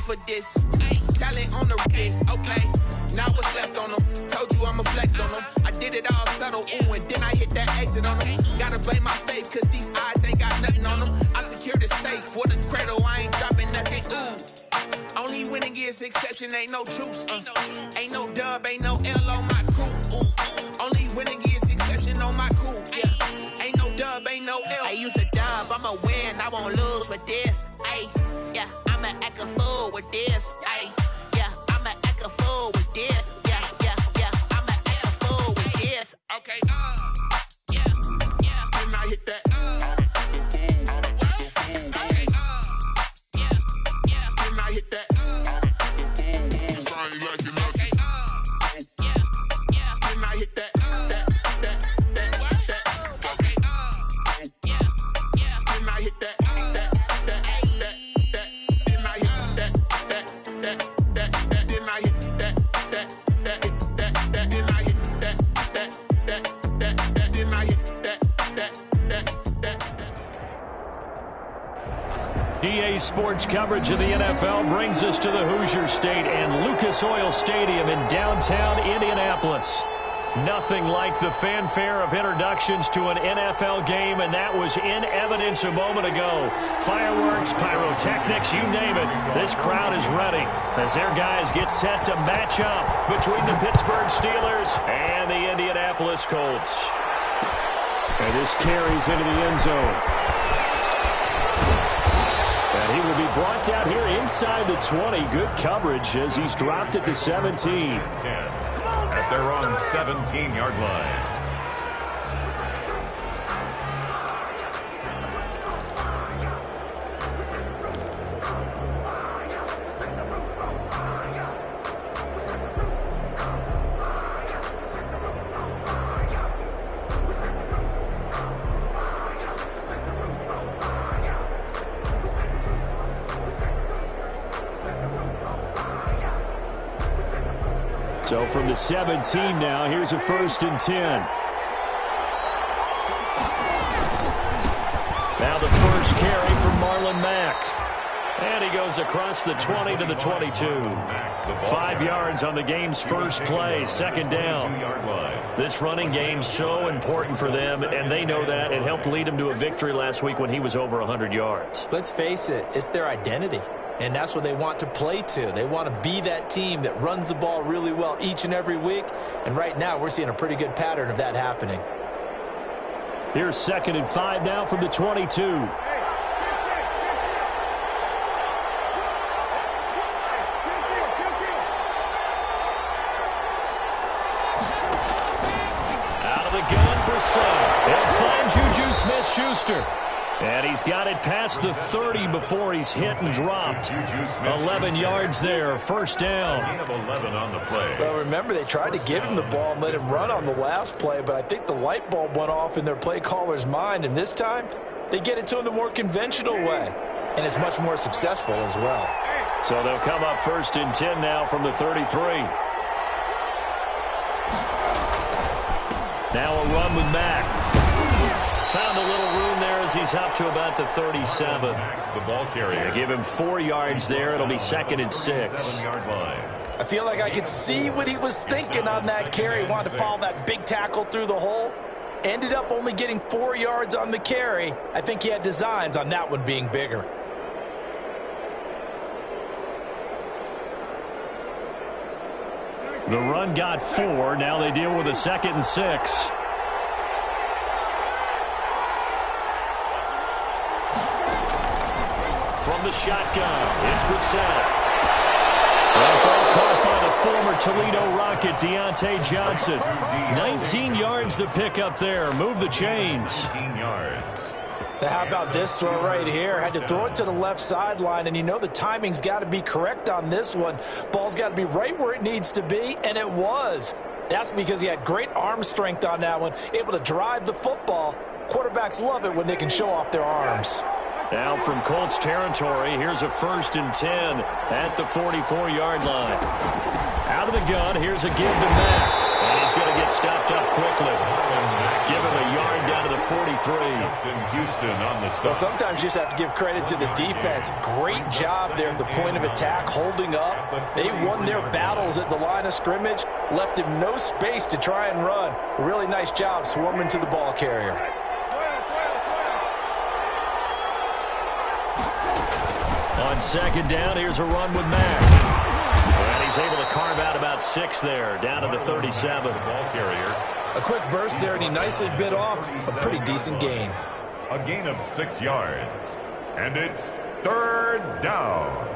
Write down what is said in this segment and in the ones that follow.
for this. Talent on the wrist, okay. Now what's left on them? Told you I'ma flex on them. I did it all subtle, ooh, and then I hit that exit on them. Gotta blame my faith, cause these eyes ain't got nothing on them. I secured the safe for the cradle, I ain't dropping nothing, ooh. Only winning is exception, ain't no truce. Ain't no dub, ain't no L on my crew, ooh. Only winning is exception on my crew, yeah. Ain't no dub, ain't no L. I use a dub, I'ma win, I won't lose with this, ayy. Yeah, I'ma act a fool with this, ayy. Yeah, I'ma act a fool with this, yeah, I'ma act a fool with this. Okay, yeah, then I hit that, okay, yeah, then I hit that, sound like you know, okay, yeah, then I hit that, okay, yeah, then I hit that. EA Sports coverage of the NFL brings us to the Hoosier State and Lucas Oil Stadium in downtown Indianapolis. Nothing like the fanfare of introductions to an NFL game, and that was in evidence a moment ago. Fireworks, pyrotechnics, you name it. This crowd is ready as their guys get set to match up between the Pittsburgh Steelers and the Indianapolis Colts. And this carries into the end zone. And he will be brought down here inside the 20. Good coverage as he's dropped at the 17. 10 at their own 17-yard line. So from the 17 now, here's a 1st and 10. Now the first carry from Marlon Mack. And he goes across the 20 to the 22. 5 yards on the game's first play, 2nd down. This running game's so important for them, and they know that. It helped lead them to a victory last week when he was over 100 yards. Let's face it, it's their identity. And that's what they want to play to. They want to be that team that runs the ball really well each and every week. And right now, we're seeing a pretty good pattern of that happening. Here's 2nd and 5 now from the 22. Out of the gun, Brissett. He'll find Juju Smith-Schuster. And he's got it past the 30 before he's hit and dropped. 11 yards there, 1st down. 11 on the play. Well, remember, they tried to give him the ball and let him run on the last play, but I think the light bulb went off in their play caller's mind, and this time they get it to him the more conventional way, and it's much more successful as well. So they'll come up 1st and 10 now from the 33. Now a run with Mack. Found a little room there as he's up to about the 37. The ball carrier. They give him 4 yards there. It'll be 2nd and 6. 7-yard line. I feel like I could see what he was thinking on that carry. He wanted to follow that big tackle through the hole. Ended up only getting 4 yards on the carry. I think he had designs on that one being bigger. The run got 4. Now they deal with a 2nd and 6. From the shotgun, it's Brissett. Ball caught by the former Toledo Rocket, Deontay Johnson. 19 yards to pick up there. Move the chains. 19 yards. Now how about this throw right here? Had to throw it to the left sideline, and you know the timing's got to be correct on this one. Ball's got to be right where it needs to be, and it was. That's because he had great arm strength on that one, able to drive the football. Quarterbacks love it when they can show off their arms. Now from Colts territory, here's a 1st and 10 at the 44-yard line. Out of the gun, here's a give to Mack. And he's going to get stopped up quickly. Give him a yard down to the 43. Justin Houston on the stop. Well, sometimes you just have to give credit to the defense. Great job there at the point of attack, holding up. They won their battles at the line of scrimmage, left him no space to try and run. Really nice job swarming to the ball carrier. On second down, here's a run with Mack. And he's able to carve out about 6 there, down to the 37. Ball carrier. A quick burst there, and he nicely bit off a pretty decent gain. A gain of 6 yards. And it's third down.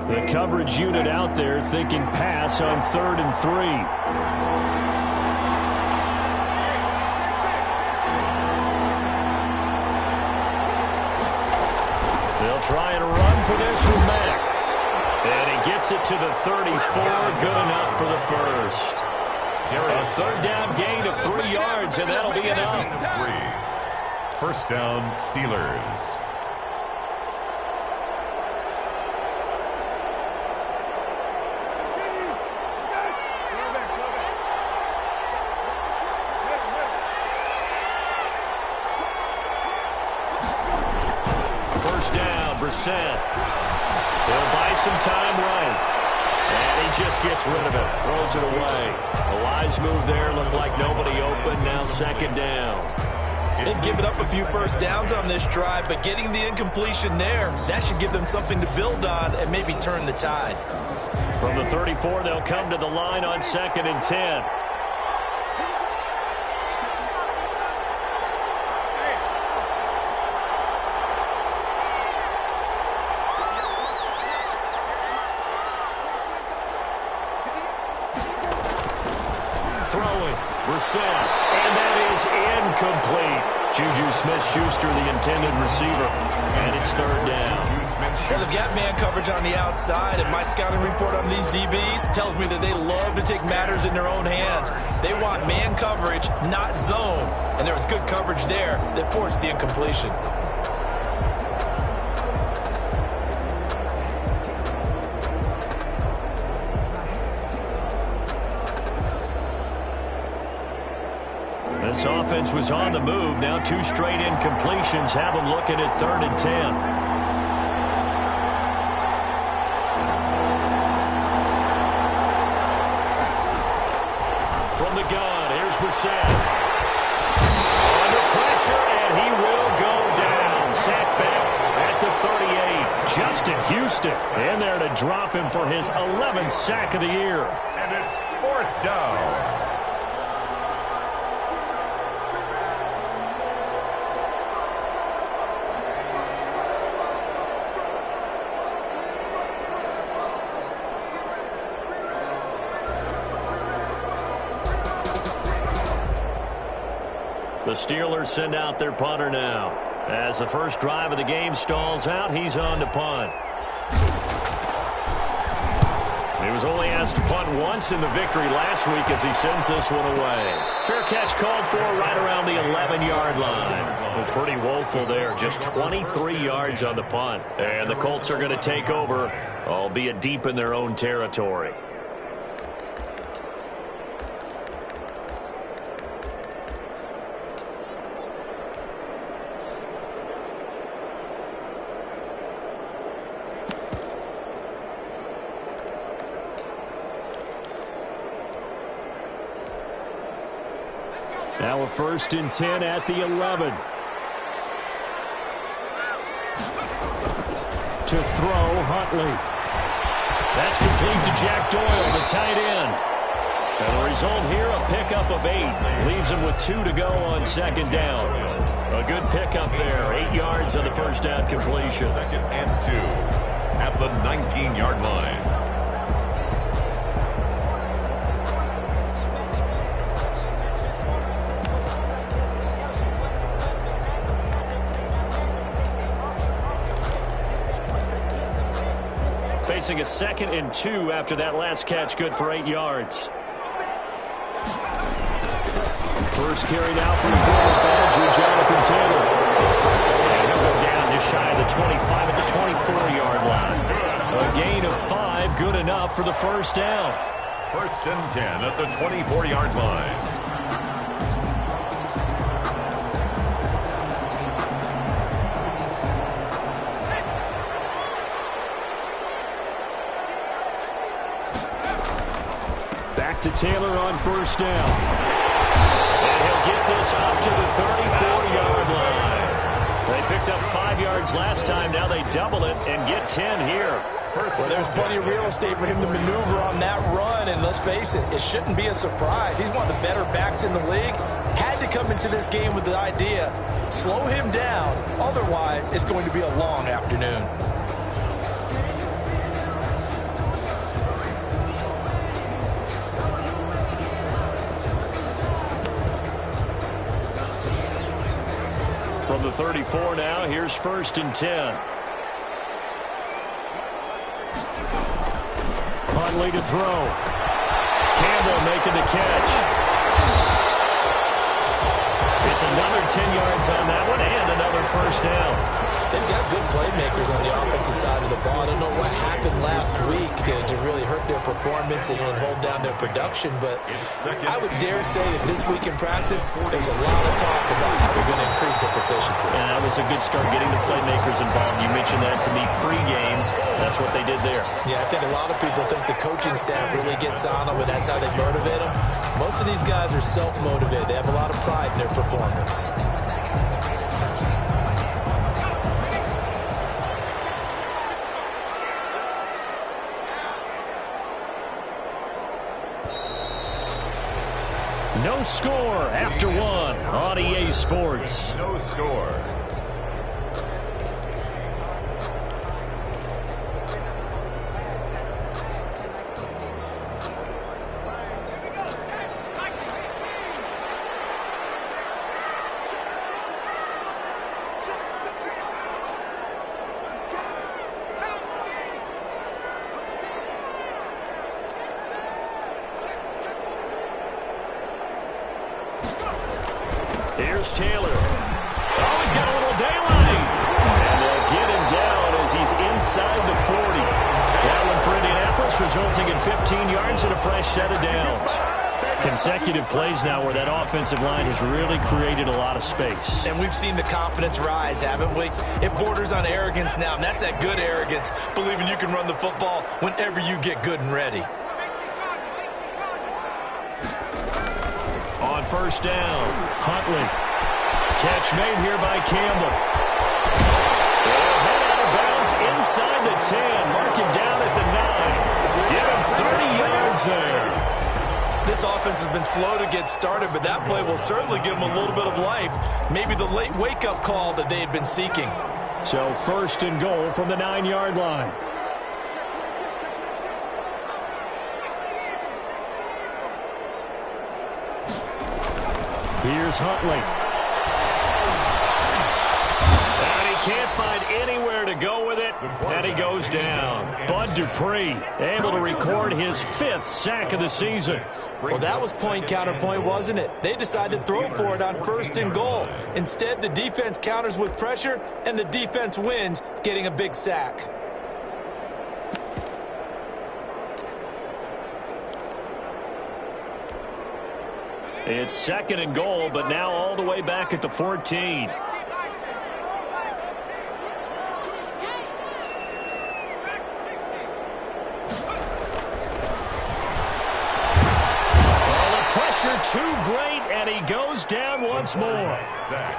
The coverage unit out there thinking pass on 3rd and 3. They'll try and run for this from Mack. And he gets it to the 34, good enough for the first. A third down gain of 3 yards, and that'll be enough. 3. First down, Steelers. Brissett. He'll buy some time right. And he just gets rid of it. Throws it away. A wise move there. Looked like nobody open. Now second down. They've given up a few first downs on this drive, but getting the incompletion there, that should give them something to build on and maybe turn the tide. From the 34, they'll come to the line on 2nd and 10. Brissett, and that is incomplete. Juju Smith-Schuster, the intended receiver, and it's third down. Well, they've got man coverage on the outside, and my scouting report on these DBs tells me that they love to take matters in their own hands. They want man coverage, not zone, and there was good coverage there that forced the incompletion. This offense was on the move. Now 2 straight incompletions have them looking at 3rd and 10. From the gun, here's Brissett. Under pressure, and he will go down. Sacked back at the 38. Justin Houston in there to drop him for his 11th sack of the year. And it's 4th down. The Steelers send out their punter now. As the first drive of the game stalls out, he's on to punt. He was only asked to punt once in the victory last week as he sends this one away. Fair catch called for right around the 11-yard line. Well, pretty woeful there. Just 23 yards on the punt. And the Colts are going to take over, albeit deep in their own territory. Now a 1st and 10 at the 11. To throw, Huntley. That's complete to Jack Doyle, the tight end. And the result here, a pickup of 8. Leaves him with 2 to go on 2nd down. A good pickup there. 8 yards on the first down completion. 2nd and 2 at the 19-yard line. Facing a 2nd and 2 after that last catch, good for 8 yards. First carried out from the forward, bad your Jonathan Taylor. And he'll go down just shy of the 25 at the 24-yard line. A gain of 5, good enough for the first down. First and 10 at the 24-yard line. Back to Taylor on first down. And he'll get this up to the 34-yard line. They picked up 5 yards last time. Now they double it and get 10 here. Well, there's plenty of real estate for him to maneuver on that run, and let's face it, it shouldn't be a surprise. He's one of the better backs in the league. Had to come into this game with the idea, slow him down, otherwise it's going to be a long afternoon. From the 34 now, here's first and 10. Huntley to throw. Campbell making the catch. It's another 10 yards on that one and another first down. They've got good playmakers on the offensive side of the ball. I don't know what happened last week to really hurt their performance and then hold down their production, but I would dare say that this week in practice, there's a lot of talk about how they're going to increase their proficiency. And that was a good start, getting the playmakers involved. You mentioned that to me pregame. That's what they did there. Yeah, I think a lot of people think the coaching staff really gets on them, and that's how they motivate them. Most of these guys are self-motivated. They have a lot of pride in their performance. No score after one on EA Sports. No score. Here's Taylor. Oh, he's got a little daylight. And they'll get him down as he's inside the 40. That one for Indianapolis, resulting in 15 yards and a fresh set of downs. Consecutive plays now where that offensive line has really created a lot of space. And we've seen the confidence rise, haven't we? It borders on arrogance now, and that's that good arrogance, believing you can run the football whenever you get good and ready. On first down, Huntley. Catch made here by Campbell. They'll head out of bounds inside the 10. Mark him down at the 9. Give him 30 yards there. This offense has been slow to get started, but that play will certainly give them a little bit of life. Maybe the late wake-up call that they had been seeking. So first and goal from the 9-yard line. Here's Huntley. And he can't find anywhere to go with it, and he goes down. Bud Dupree able to record his 5th sack of the season. Well, that was point-counterpoint, wasn't it? They decided to throw for it on first and goal. Instead, the defense counters with pressure, and the defense wins, getting a big sack. It's second and goal, but now all the way back at the 14. Pressure too great, and he goes down once more.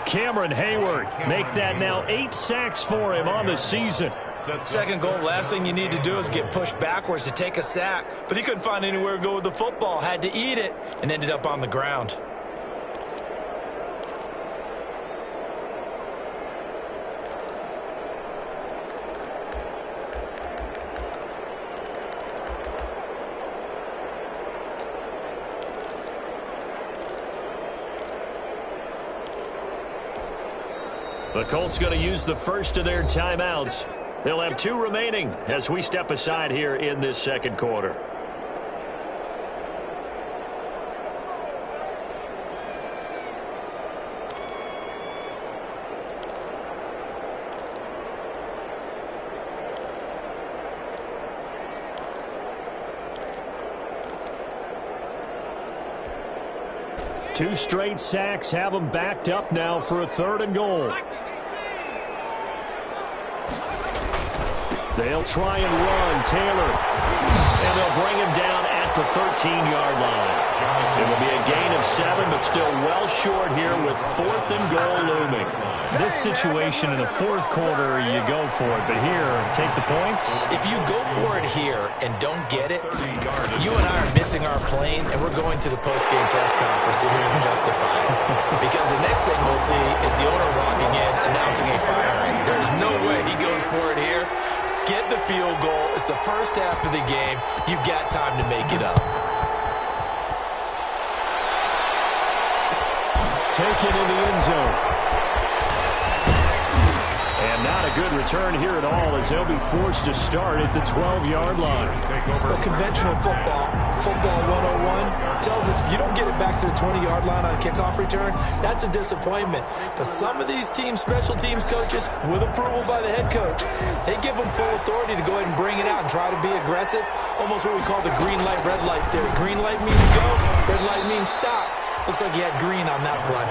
Cameron Hayward make that now 8 sacks for him on the season. Second goal, last thing you need to do is get pushed backwards to take a sack. But he couldn't find anywhere to go with the football, had to eat it, and ended up on the ground. The Colts going to use the first of their timeouts. They'll have 2 remaining as we step aside here in this second quarter. 2 straight sacks have them backed up now for a 3rd and goal. They'll try and run. Taylor. And they'll bring him down at the 13-yard line. It will be a gain of 7, but still well short here with 4th and goal looming. This situation in the 4th quarter, you go for it. But here, take the points. If you go for it here and don't get it, you and I are missing our plane, and we're going to the post-game press conference to hear him justify it. Because the next thing we'll see is the owner walking in, announcing a firing. There's no way he goes for it here. Get the field goal. It's the first half of the game. You've got time to make it up. Taken in the end zone. And not a good return here at all as they'll be forced to start at the 12-yard line. Well, conventional football 101, tells us if you don't get it back to the 20-yard line on a kickoff return, that's a disappointment. But some of these teams, special teams coaches, with approval by the head coach, they give them full authority to go ahead and bring it out and try to be aggressive. Almost what we call the green light, red light theory. Green light means go, red light means stop. Looks like he had green on that play.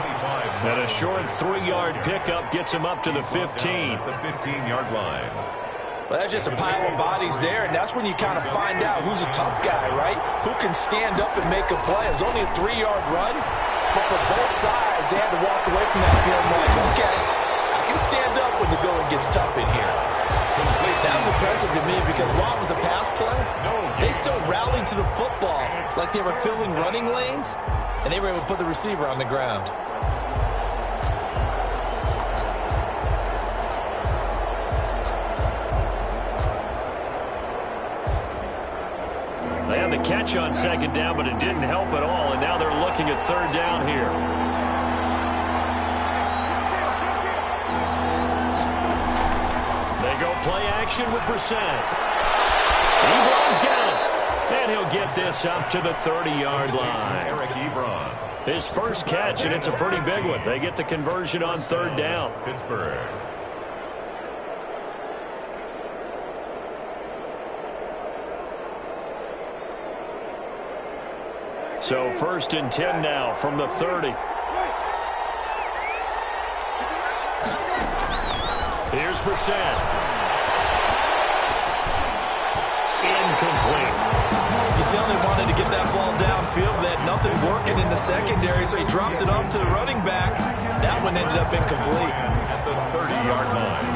And a short 3-yard pickup gets him up to the 15. The 15-yard line. Well, that's just a pile of bodies there, and that's when you kind of find out who's a tough guy, right? Who can stand up and make a play. It was only a 3-yard run, but for both sides, they had to walk away from that field like, okay, I can stand up when the going gets tough in here. That was impressive to me because while it was a pass play, they still rallied to the football like they were filling running lanes, and they were able to put the receiver on the ground. They had the catch on 2nd down, but it didn't help at all, and now they're looking at 3rd down here. They go play action with Brissett. Ebron's got it. And he'll get this up to the 30-yard line. Eric Ebron. His first catch, and it's a pretty big one. They get the conversion on 3rd down. Pittsburgh. So 1st and 10 now from the 30. Here's Brissett. Incomplete. You can tell he wanted to get that ball downfield, but they had nothing working in the secondary, so he dropped it off to the running back. That one ended up incomplete. At the 30-yard line.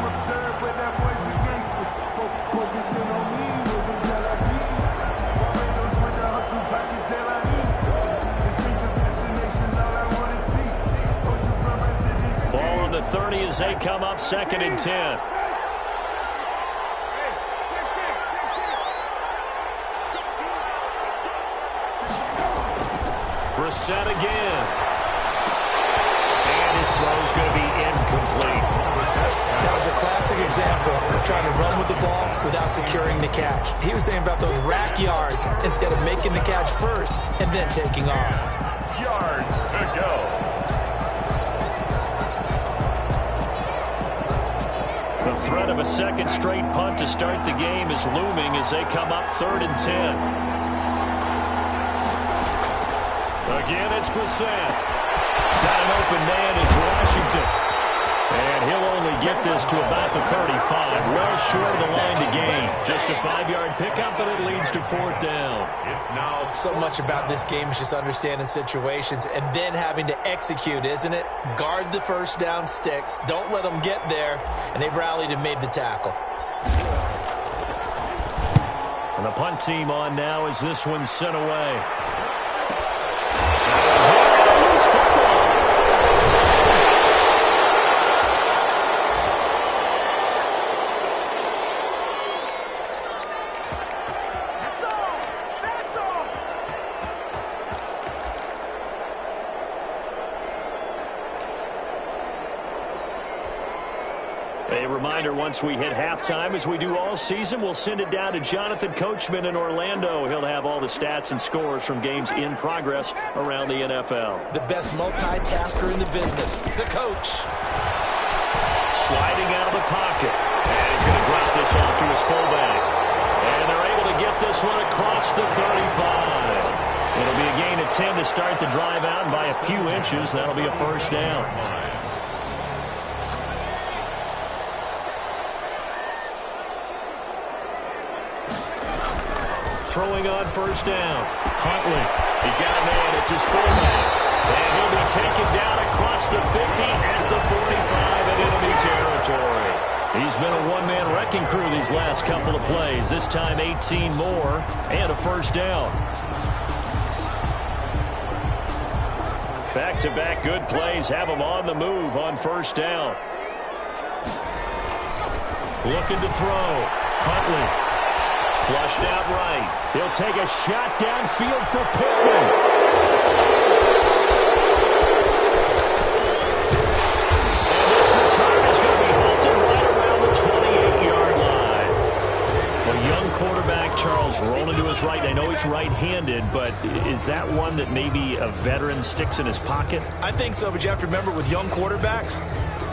Ball on the 30 as they come up 2nd and 10. Brissett again. And his throw's going to be incomplete. That was a classic example of trying to run with the ball without securing the catch. He was thinking about those rack yards instead of making the catch first and then taking off. Yards to go. The threat of a 2nd straight punt to start the game is looming as they come up 3rd and 10. Again, it's Brissett. Got an open man. It's Washington. And he'll only get this to about the 35. Well short of the line to gain. Just a 5-yard pickup, but it leads to 4th down. It's now So much about this game is just understanding situations and then having to execute, isn't it? Guard the first down sticks. Don't let them get there. And they rallied and made the tackle. And the punt team on now as this one's sent away. A reminder, once we hit halftime, as we do all season, we'll send it down to Jonathan Coachman in Orlando. He'll have all the stats and scores from games in progress around the NFL. The best multitasker in the business, the coach. Sliding out of the pocket. And he's going to drop this off to his fullback. And they're able to get this one across the 35. It'll be a gain of 10 to start the drive out, and by a few inches, that'll be a first down. Throwing on first down. Huntley. He's got a man. It's his fullback. And he'll be taken down across the 50 at the 45 in enemy territory. He's been a one-man wrecking crew these last couple of plays. This time 18 more and a first down. Back-to-back good plays have him on the move on first down. Looking to throw. Huntley. Flushed out right. He'll take a shot downfield for Pittman. And this return is going to be halted right around the 28-yard line. A young quarterback, Charles, rolling to his right. I know he's right-handed, but is that one that maybe a veteran sticks in his pocket? I think so, but you have to remember with young quarterbacks,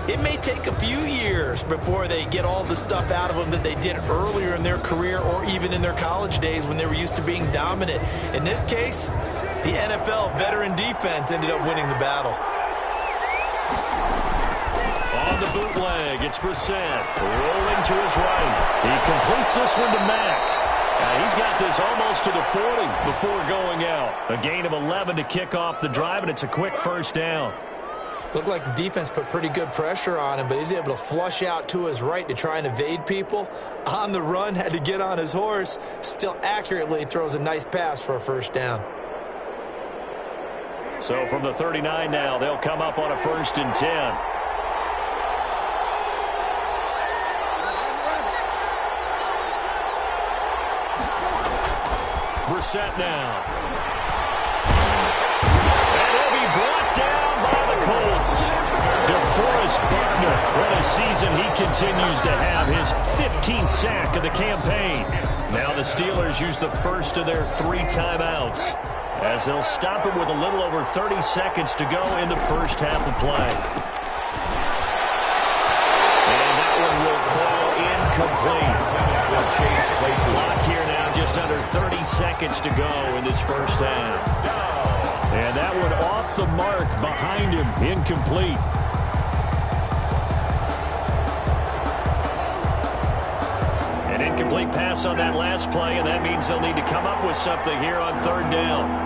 it may take a few years before they get all the stuff out of them that they did earlier in their career or even in their college days when they were used to being dominant. In this case, the NFL veteran defense ended up winning the battle. On the bootleg, it's Brissett rolling to his right. He completes this one to Mack. He's got this almost to the 40 before going out. A gain of 11 to kick off the drive, and it's a quick first down. Looked like the defense put pretty good pressure on him, but he's able to flush out to his right to try and evade people. On the run, had to get on his horse. Still accurately throws a nice pass for a first down. So from the 39 now, they'll come up on a 1st and 10. Brissett now. And he'll be brought down by the Colts. DeForest Buckner, what a season he continues to have, his 15th sack of the campaign. Now the Steelers use the first of their 3 timeouts as they'll stop him with a little over 30 seconds to go in the first half of play. And that one will fall incomplete. Clock here now, just under 30 seconds to go in this first half. And that one off the mark behind him, incomplete. An incomplete pass on that last play, and that means they'll need to come up with something here on 3rd down.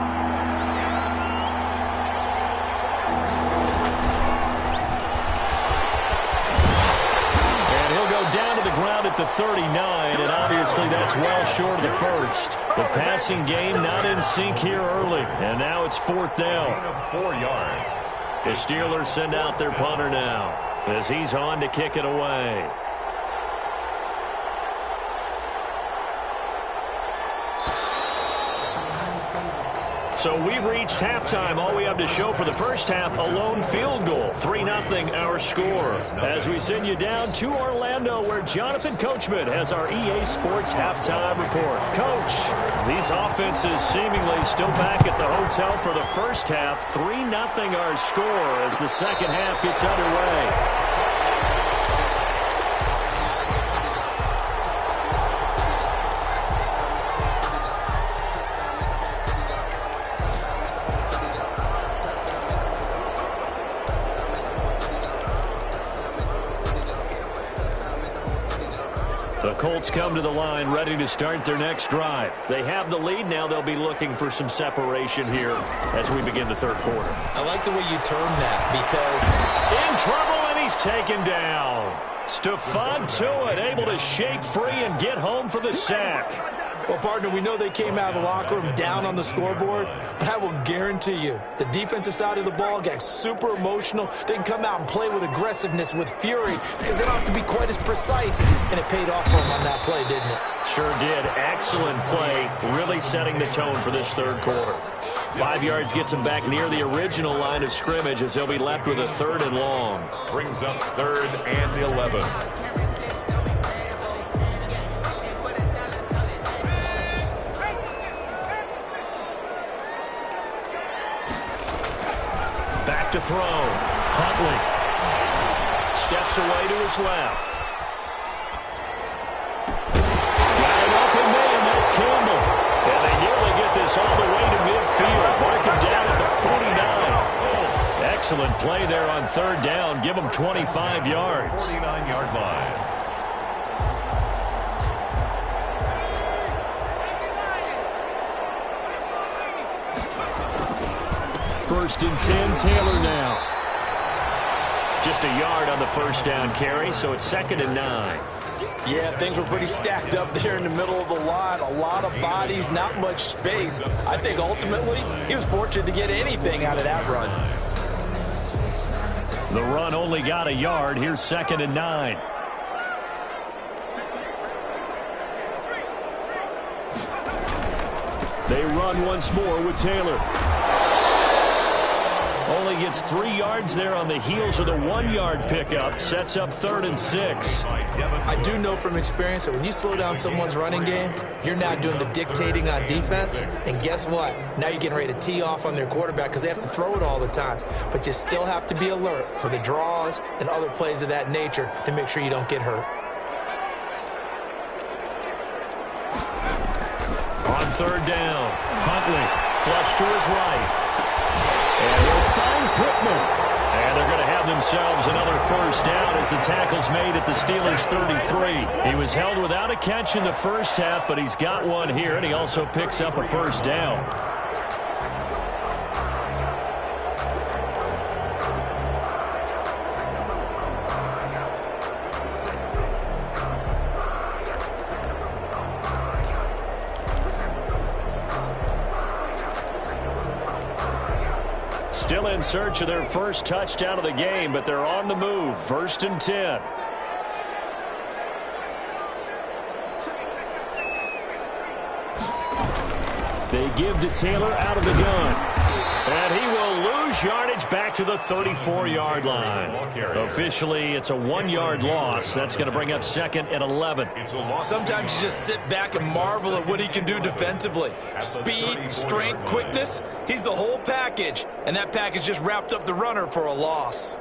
At the 39, and obviously that's well short of the first. The passing game not in sync here early, and now it's 4th down. 4 yards. The Steelers send out their punter now as he's on to kick it away. So we've reached halftime. All we have to show for the first half, a lone field goal. 3-0 our score. As we send you down to Orlando, where Jonathan Coachman has our EA Sports halftime report. Coach, these offenses seemingly still back at the hotel for the first half. 3-0 our score as the second half gets underway. The Colts come to the line ready to start their next drive. They have the lead. Now they'll be looking for some separation here as we begin the 3rd quarter. I like the way you term that because in trouble, and he's taken down. Stephon Tuitt able to shake free and get home for the sack. Well, partner, we know they came out of the locker room down on the scoreboard, but I will guarantee you the defensive side of the ball got super emotional. They can come out and play with aggressiveness, with fury, because they don't have to be quite as precise, and it paid off for them on that play, didn't it? Sure did. Excellent play, really setting the tone for this 3rd quarter. 5 yards gets them back near the original line of scrimmage as they'll be left with a 3rd and long. Brings up 3rd and 11. Back to throw. Huntley steps away to his left. Got an open man. That's Campbell. And they nearly get this all the way to midfield. field. Mark him down at the 49. Excellent play there on third down. Give him 25 yards. 49-yard line. First and 10, Taylor now. Just a yard on the first down carry, so it's 2nd and 9. Yeah, things were pretty stacked up there in the middle of the line. A lot of bodies, not much space. I think ultimately he was fortunate to get anything out of that run. The run only got a yard. Here's 2nd and 9. They run once more with Taylor. Only gets 3 yards there on the heels of the 1-yard pickup. Sets up 3rd and 6. I do know from experience that when you slow down someone's running game, you're not doing the dictating on defense. And guess what? Now you're getting ready to tee off on their quarterback because they have to throw it all the time. But you still have to be alert for the draws and other plays of that nature to make sure you don't get hurt. On third down, Huntley flush to his right. And he'll find Pittman. And they're going to have themselves another first down as the tackle's made at the Steelers' 33. He was held without a catch in the first half, but he's got one here, and he also picks up a first down. Still in search of their first touchdown of the game, but they're on the move. 1st and 10. They give to Taylor out of the gun. And he will lose yardage back to the 34-yard line. Officially, it's a 1-yard loss. That's going to bring up 2nd and 11. Sometimes you just sit back and marvel at what he can do defensively. Speed, strength, quickness. He's the whole package. And that package just wrapped up the runner for a loss.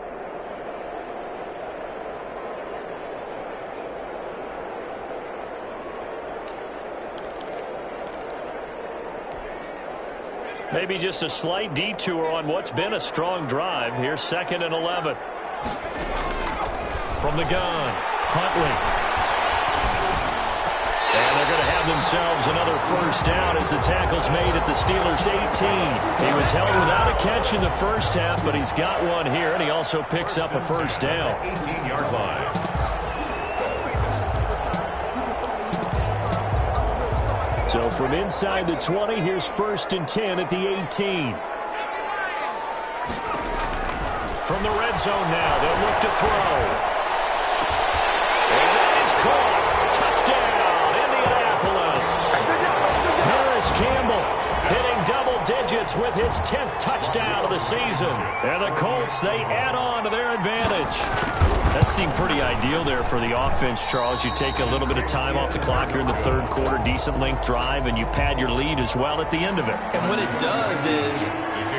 Maybe just a slight detour on what's been a strong drive. Here's 2nd and 11. From the gun, Huntley. And they're going to have themselves another first down as the tackle's made at the Steelers' 18. He was held without a catch in the first half, but he's got one here, and he also picks up a first down. 18-yard line. So from inside the 20, here's 1st and 10 at the 18. From the red zone now, they'll look to throw. And that is caught. Touchdown, Indianapolis. Harris Campbell hitting double digits with his 10th touchdown of the season. And the Colts, they add on to their advantage. That seemed pretty ideal there for the offense, Charles. You take a little bit of time off the clock here in the third quarter, decent length drive, and you pad your lead as well at the end of it. And what it does is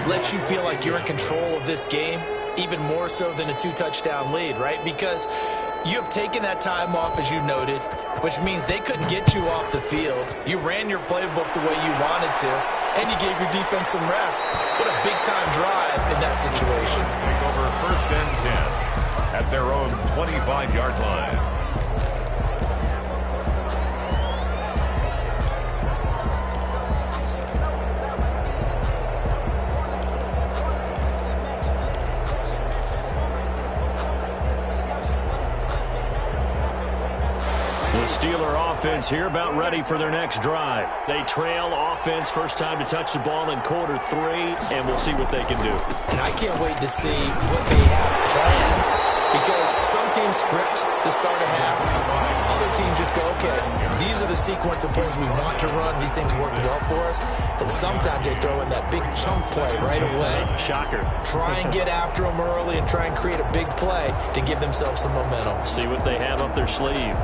let you feel like you're in control of this game, even more so than a 2-touchdown lead, right? Because you have taken that time off, as you noted, which means they couldn't get you off the field. You ran your playbook the way you wanted to, and you gave your defense some rest. What a big-time drive in that situation. Take over 1st and 10 at their own 25-yard line. The Steeler offense here about ready for their next drive. They trail offense, first time to touch the ball in quarter 3, and we'll see what they can do. And I can't wait to see what they have planned, because some teams script to start a half. Other teams just go, okay, these are the sequence of plays we want to run. These things work well for us. And sometimes they throw in that big chunk play right away. Shocker. Try and get after them early and try and create a big play to give themselves some momentum. See what they have up their sleeve.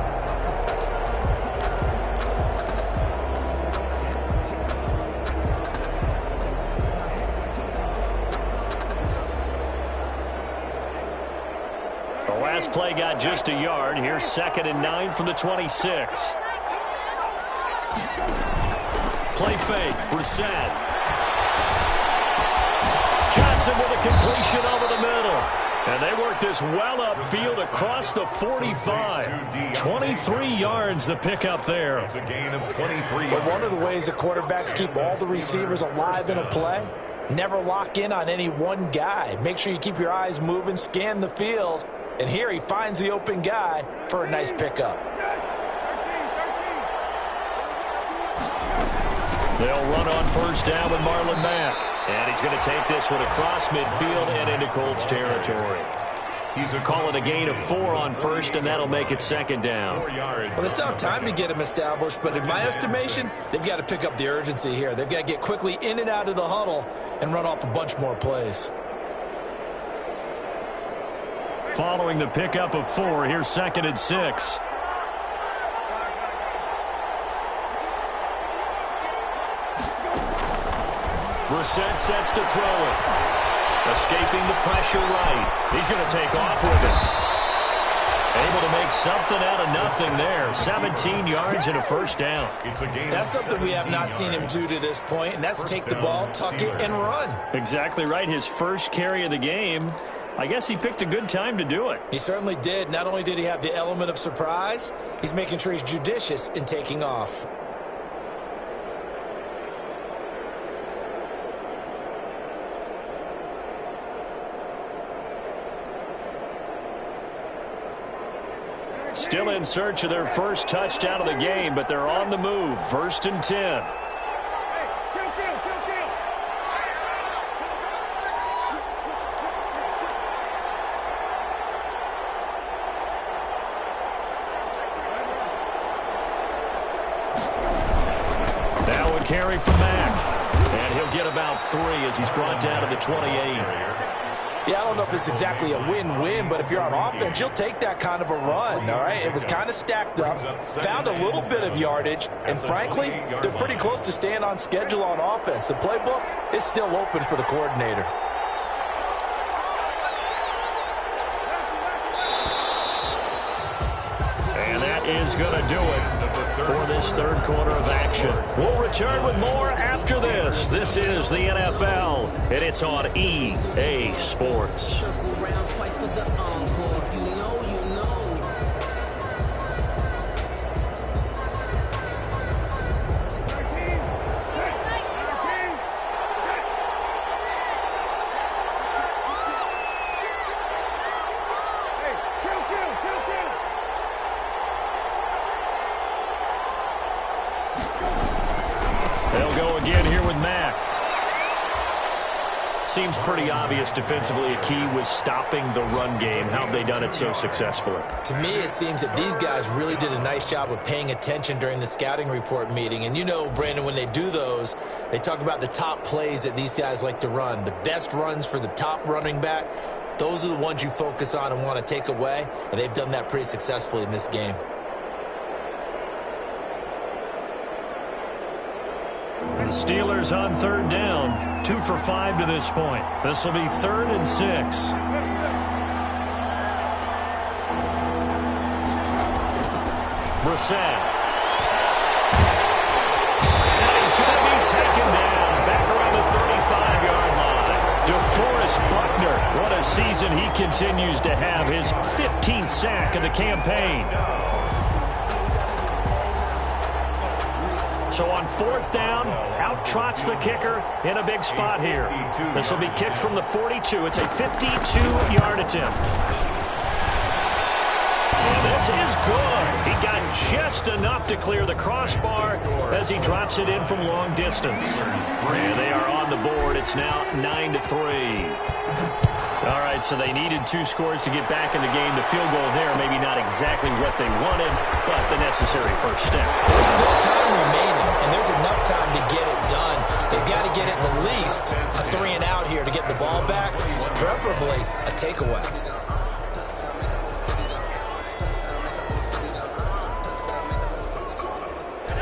Last play got just a yard. Here's 2nd and 9 from the 26. Play fake. Brissett. Johnson with a completion over the middle. And they work this well upfield across the 45. 23 yards the pickup there. It's a gain of 23. But one of the ways the quarterbacks keep all the receivers alive in a play, never lock in on any one guy. Make sure you keep your eyes moving, scan the field. And here he finds the open guy for a nice pickup. They'll run on first down with Marlon Mack. And he's going to take this one across midfield and into Colts territory. He's calling a gain of 4 on first, and that'll make it second down. Well, they still have time to get him established, but in my estimation, they've got to pick up the urgency here. They've got to get quickly in and out of the huddle and run off a bunch more plays. Following the pickup of 4, here's 2nd and 6. Brissett sets to throw it. Escaping the pressure right. He's going to take off with it. Able to make something out of nothing there. 17 yards and a first down. That's something we have not seen him do to this point, and that's take the ball, tuck it, and run. Exactly right. His first carry of the game. I guess he picked a good time to do it. He certainly did. Not only did he have the element of surprise, he's making sure he's judicious in taking off. Still in search of their first touchdown of the game, but they're on the move. 1st and 10. Now a carry from Mack. And he'll get about 3 as he's brought down to the 28. Yeah, I don't know if it's exactly a win-win, but if you're on offense, you'll take that kind of a run, all right? It was kind of stacked up, found a little bit of yardage, and frankly, they're pretty close to staying on schedule on offense. The playbook is still open for the coordinator. And that is going to do it for this third quarter of action. We'll return with more after this. This is the NFL, and it's on EA Sports. They'll go again here with Mack. Seems pretty obvious defensively a key was stopping the run game. How have they done it so successfully? To me, it seems that these guys really did a nice job of paying attention during the scouting report meeting. And you know, Brandon, when they do those, they talk about the top plays that these guys like to run. The best runs for the top running back, those are the ones you focus on and want to take away. And they've done that pretty successfully in this game. The Steelers on third down, 2 for 5 to this point. This will be 3rd and 6. Brissett. And he's going to be taken down back around the 35-yard line. DeForest Buckner, what a season he continues to have. His 15th sack of the campaign. So on 4th down, out trots the kicker in a big spot here. This will be kicked from the 42. It's a 52-yard attempt. And this is good. He got just enough to clear the crossbar as he drops it in from long distance. And they are on the board. It's now 9-3. All right, so they needed 2 scores to get back in the game. The field goal there, maybe not exactly what they wanted, but the necessary first step. There's still time remaining, and there's enough time to get it done. They've got to get at the least a 3 and out here to get the ball back, preferably a takeaway.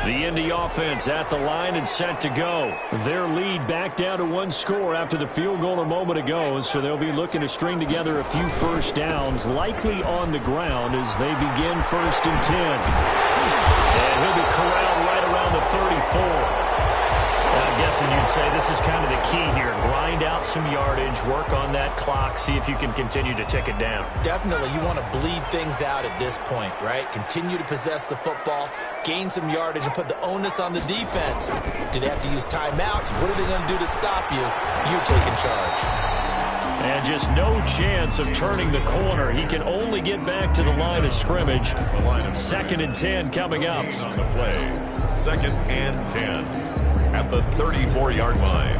The Indy offense at the line and set to go. Their lead back down to 1 score after the field goal a moment ago, so they'll be looking to string together a few first downs, likely on the ground as they begin 1st and 10. And he'll be corralled right around the 34. Now I'm guessing you'd say this is kind of the key here. Grind out some yardage, work on that clock, see if you can continue to tick it down. Definitely, you want to bleed things out at this point, right? Continue to possess the football, gain some yardage, and put the onus on the defense. Do they have to use timeouts? What are they going to do to stop you? You're taking charge. And just no chance of turning the corner. He can only get back to the line of scrimmage. 2nd and 10 coming up. On the play, 2nd and 10 at the 34-yard line.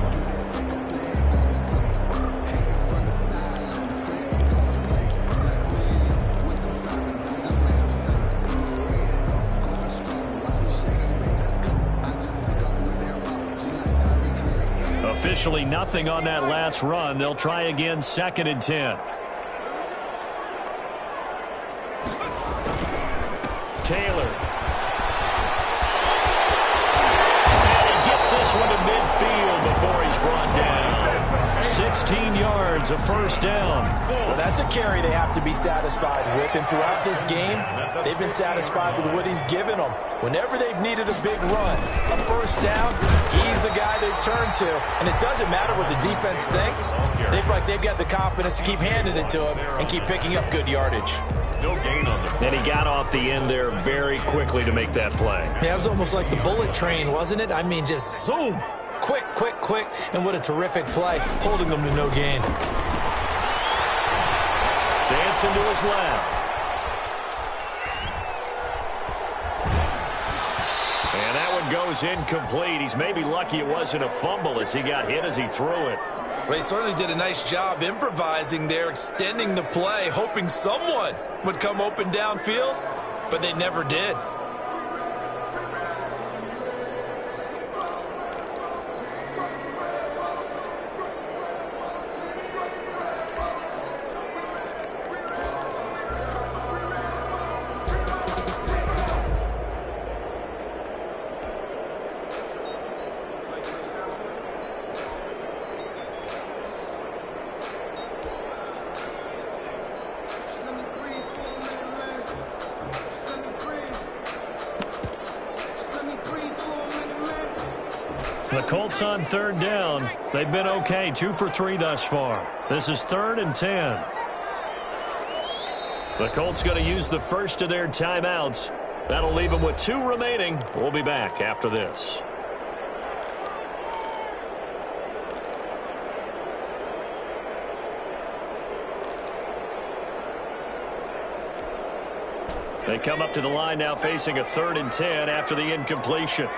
Officially nothing on that last run. They'll try again, 2nd and 10. Taylor. And he gets this one to midfield before he's brought down. 16 yards, a first down. Well, that's a carry they have to be satisfied with. And throughout this game, they've been satisfied with what he's given them. Whenever they've needed a big run, a first down, he's the guy they turn to. And it doesn't matter what the defense thinks. They've got the confidence to keep handing it to him and keep picking up good yardage. No gain on the play. And he got off the end there very quickly to make that play. Yeah, it was almost like the bullet train, wasn't it? I mean, just zoom. Quick, quick, quick. And what a terrific play, holding them to no gain. Dancing to his left. And that one goes incomplete. He's maybe lucky it wasn't a fumble as he got hit as he threw it. Well, he certainly did a nice job improvising there, extending the play, hoping someone would come open downfield, but they never did. The Colts on 3rd down. They've been okay, 2 for 3 thus far. This is 3rd and 10. The Colts going to use the first of their timeouts. That'll leave them with 2 remaining. We'll be back after this. They come up to the line now facing a 3rd and 10 after the incompletion.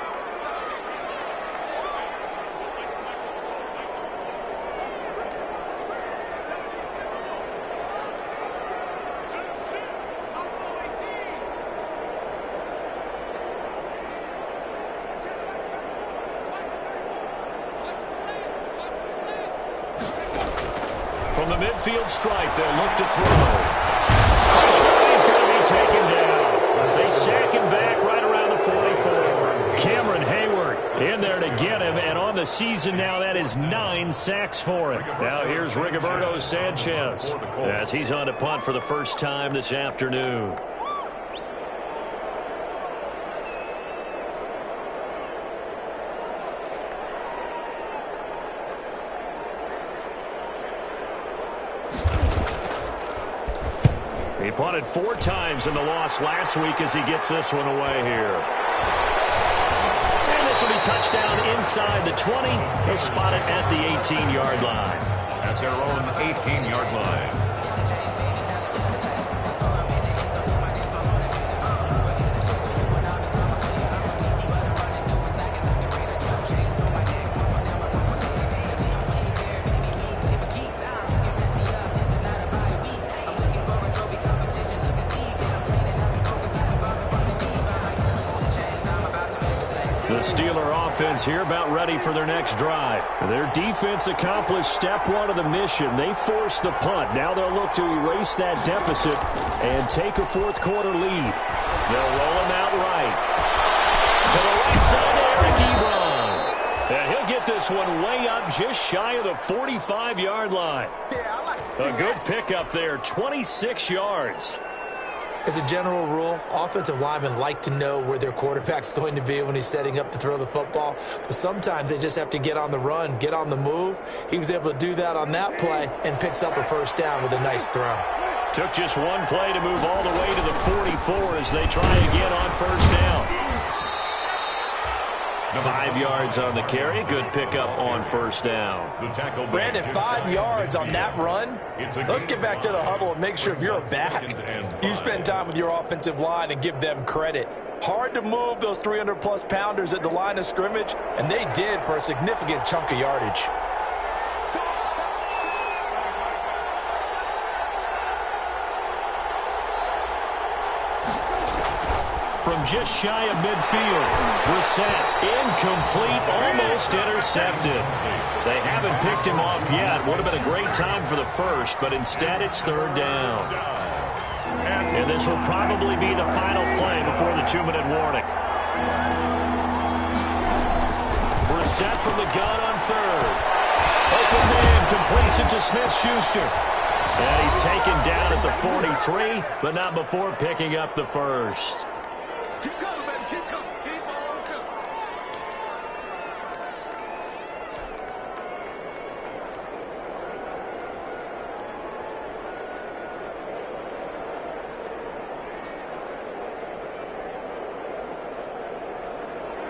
From the midfield stripe, they'll look to throw. Pressure, he's going to be taken down. They sack him back right around the 44. Cameron Hayward in there to get him, and on the season now, that is 9 sacks for him. Now here's Rigoberto Sanchez as he's on to punt for the first time this afternoon. He punted 4 times in the loss last week as he gets this one away here. And this will be touchdown inside the 20. He'll spot it at the 18-yard line. At their own 18-yard line. The Steeler offense here about ready for their next drive. Their defense accomplished step 1 of the mission. They forced the punt. Now they'll look to erase that deficit and take a 4th quarter lead. They'll roll him out right. To the right side to Eric Ebron. And he'll get this one way up just shy of the 45-yard line. A good pickup there, 26 yards. As a general rule, offensive linemen like to know where their quarterback's going to be when he's setting up to throw the football. But sometimes they just have to get on the run, get on the move. He was able to do that on that play and picks up a first down with a nice throw. Took just one play to move all the way to the 44 as they try again on first down. 5 yards on the carry. Good pickup on first down. Brandon, 5 yards on that run. Let's get back to the huddle and make sure if you're a back, you spend time with your offensive line and give them credit. Hard to move those 300-plus pounders at the line of scrimmage, and they did for a significant chunk of yardage. From just shy of midfield, Brissett, incomplete, almost intercepted. They haven't picked him off yet. Would have been a great time for the first, but instead it's third down. And this will probably be the final play before the 2-minute warning. Brissett from the gun on third. Open man completes it to Smith-Schuster. And he's taken down at the 43, but not before picking up the first. Keep going, man. Keep going. Keep on going.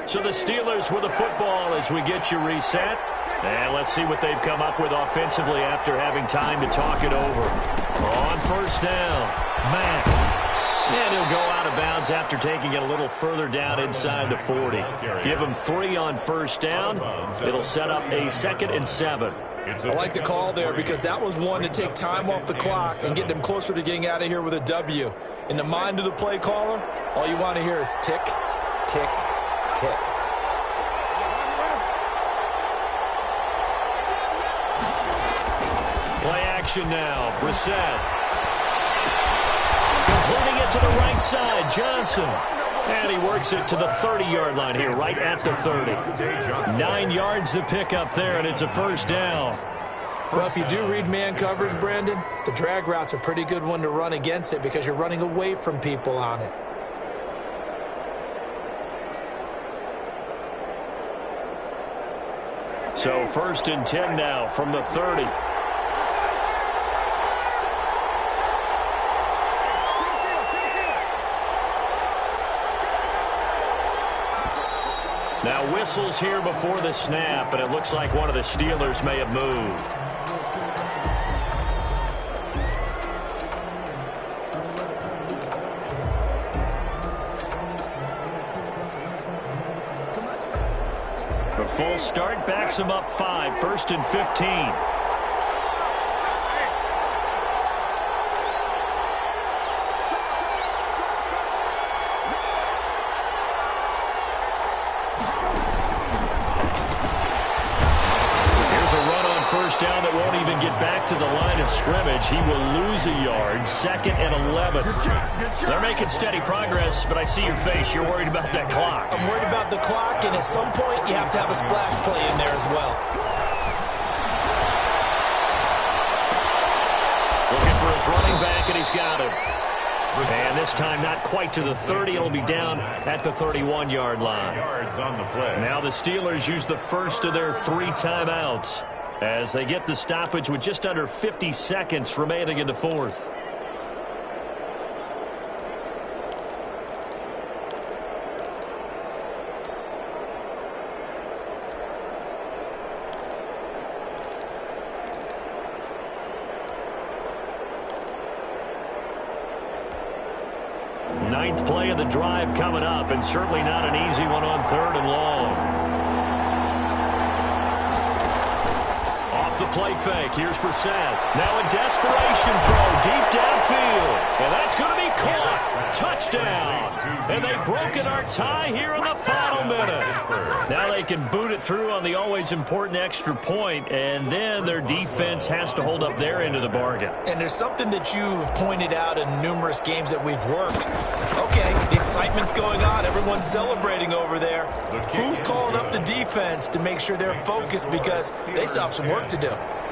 So the Steelers with the football as we get you reset. And let's see what they've come up with offensively after having time to talk it over. On first down, Matt. And he'll go out of bounds after taking it a little further down inside the 40. Give him 3 on first down. It'll set up a 2nd and 7. I like the call there because that was one to take time off the clock and get them closer to getting out of here with a W. In the mind of the play caller, all you want to hear is tick, tick, tick. Play action now. Brissett. Completing it to the right side, Johnson. And he works it to the 30-yard line here, right at the 30. 9 yards to pick up there, and it's a first down. Well, if you do read man coverage, Brandon, the drag route's a pretty good one to run against it because you're running away from people on it. So 1st and 10 now from the 30. Now whistles here before the snap, and it looks like one of the Steelers may have moved. A full start backs him up 5, 1st and 15. First down that won't even get back to the line of scrimmage. He will lose a yard. 2nd and 11. They're making steady progress, but I see your face. You're worried about that clock. I'm worried about the clock, and at some point you have to have a splash play in there as well. Looking for his running back, and he's got him. And this time not quite to the 30. It'll be down at the 31-yard line. Now the Steelers use the first of their 3 timeouts as they get the stoppage with just under 50 seconds remaining in the 4th. Ninth play of the drive coming up, and certainly not an easy one on 3rd and long. The play fake. Here's Brissett. Now a desperation throw deep downfield. And that's going to be caught. Touchdown. And they've broken our tie here in the final minute. Now they can boot it through on the always important extra point, and then their defense has to hold up their end of the bargain. And there's something that you've pointed out in numerous games that we've worked. Okay, the excitement's going on. Everyone's celebrating over there. Who's calling up the defense to make sure they're focused because they still have some work to do?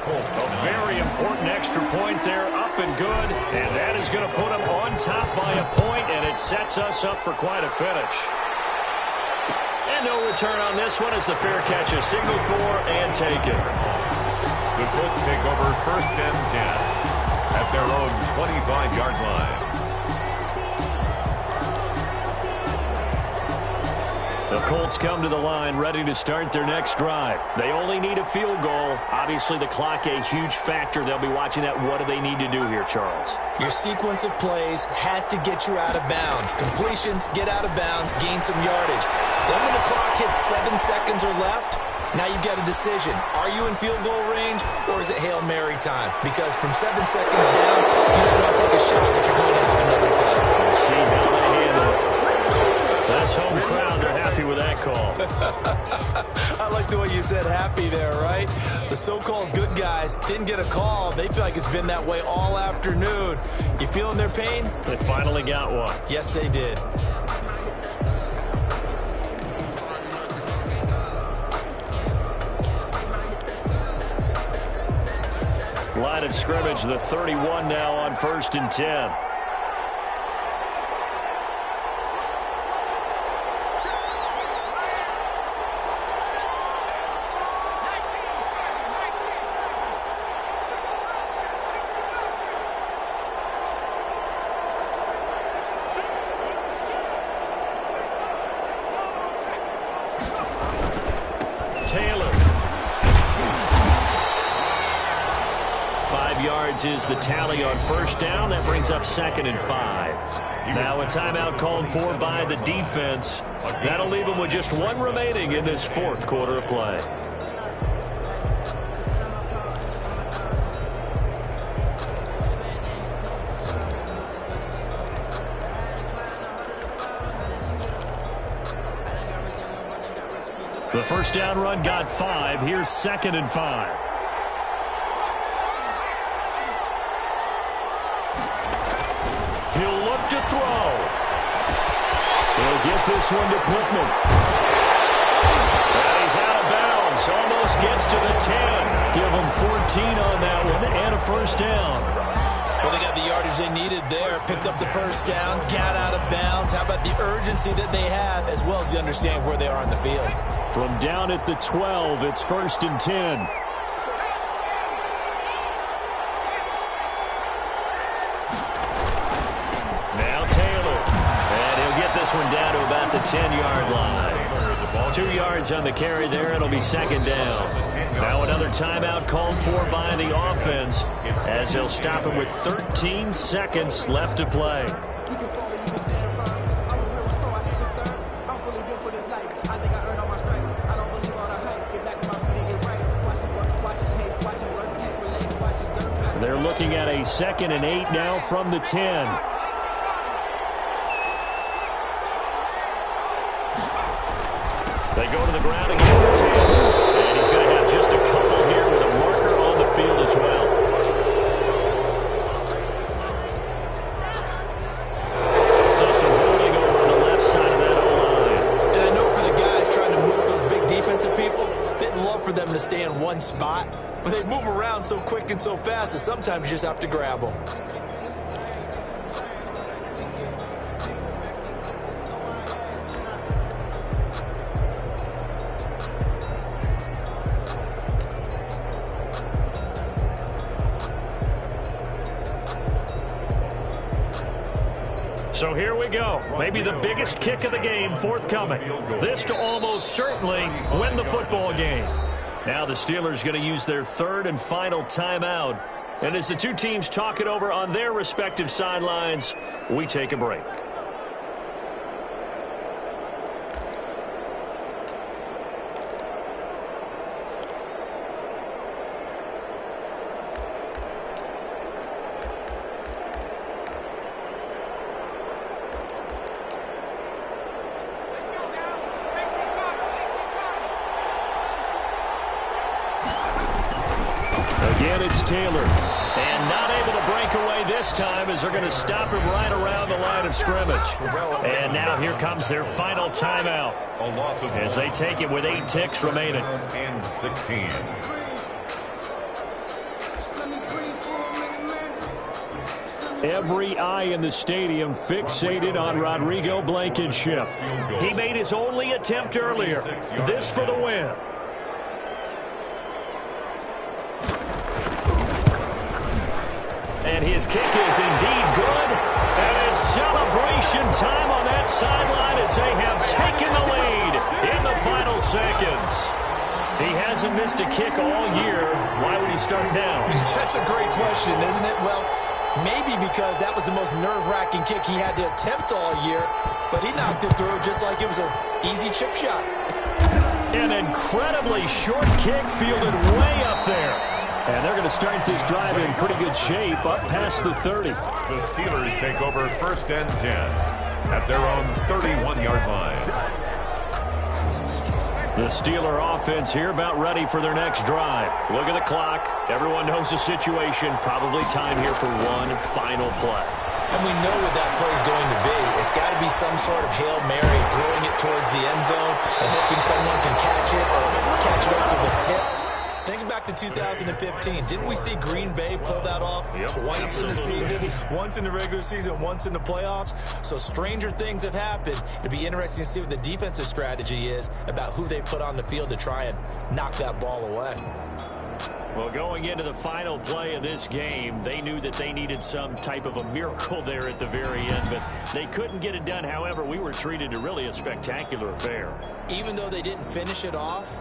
A very important extra point there, up and good. And that is going to put them on top by a point, and it sets us up for quite a finish. And no return on this one as the fair catch is signaled for and taken. The Colts take over 1st and 10 at their own 25-yard line. The Colts come to the line ready to start their next drive. They only need a field goal. Obviously, the clock a huge factor. They'll be watching that. What do they need to do here, Charles? Your sequence of plays has to get you out of bounds. Completions, get out of bounds, gain some yardage. Then when the clock hits 7 seconds or left, now you've got a decision. Are you in field goal range, or is it Hail Mary time? Because from 7 seconds down, you don't want to take a shot that you're going to have another play. We'll see how they handle it. This home crowd, they're happy with that call. I like the way you said happy there, right? The so-called good guys didn't get a call. They feel like it's been that way all afternoon. You feeling their pain? They finally got one. Yes, they did. Line of scrimmage, the 31 now on 1st and 10. Is the tally on 1st down. That brings up 2nd and 5. Now a timeout called for by the defense. That'll leave them with just one remaining in this 4th quarter of play. The 1st down run got 5. Here's 2nd and 5. To throw. He'll get this one to Pittman. And he's out of bounds. Almost gets to the 10. Give him 14 on that one and a 1st down. Well, they got the yardage they needed there. Picked up the 1st down. Got out of bounds. How about the urgency that they have as well as the understand where they are on the field? From down at the 12, it's 1st and 10. One down to about the 10-yard line. 2 yards on the carry there. It'll be 2nd down. Now another timeout called for by the offense as they'll stop it with 13 seconds left to play. They're looking at a 2nd and 8 now from the 10. They go to the ground and get the Taylor. And he's going to have just a couple here with a marker on the field as well. So some holding over on the left side of that O-line. And I know for the guys trying to move those big defensive people, they'd love for them to stay in one spot. But they move around so quick and so fast that sometimes you just have to grab them. So here we go. Maybe the biggest kick of the game forthcoming. This to almost certainly win the football game. Now the Steelers going to use their 3rd and final timeout. And as the two teams talk it over on their respective sidelines, we take a break. Again, it's Taylor. And not able to break away this time as they're going to stop him right around the line of scrimmage. And now here comes their final timeout as they take it with 8 ticks remaining. And 16. Every eye in the stadium fixated on Rodrigo Blankenship. He made his only attempt earlier. This for the win. And his kick is indeed good. And it's celebration time on that sideline as they have taken the lead in the final seconds. He hasn't missed a kick all year. Why would he start now? That's a great question, isn't it? Well, maybe because that was the most nerve-wracking kick he had to attempt all year, but he knocked it through just like it was an easy chip shot. An incredibly short kick fielded way up there. And they're going to start this drive in pretty good shape up past the 30. The Steelers take over 1st and 10 at their own 31-yard line. The Steeler offense here about ready for their next drive. Look at the clock. Everyone knows the situation. Probably time here for one final play. And we know what that play is going to be. It's got to be some sort of Hail Mary, throwing it towards the end zone and hoping someone can catch it or catch it up with a tip. Think back to 2015. Didn't we see Green Bay pull that off twice in the season? Once in the regular season, once in the playoffs. So stranger things have happened. It'd be interesting to see what the defensive strategy is about who they put on the field to try and knock that ball away. Well, going into the final play of this game, they knew that they needed some type of a miracle there at the very end, but they couldn't get it done. However, we were treated to really a spectacular affair. Even though they didn't finish it off,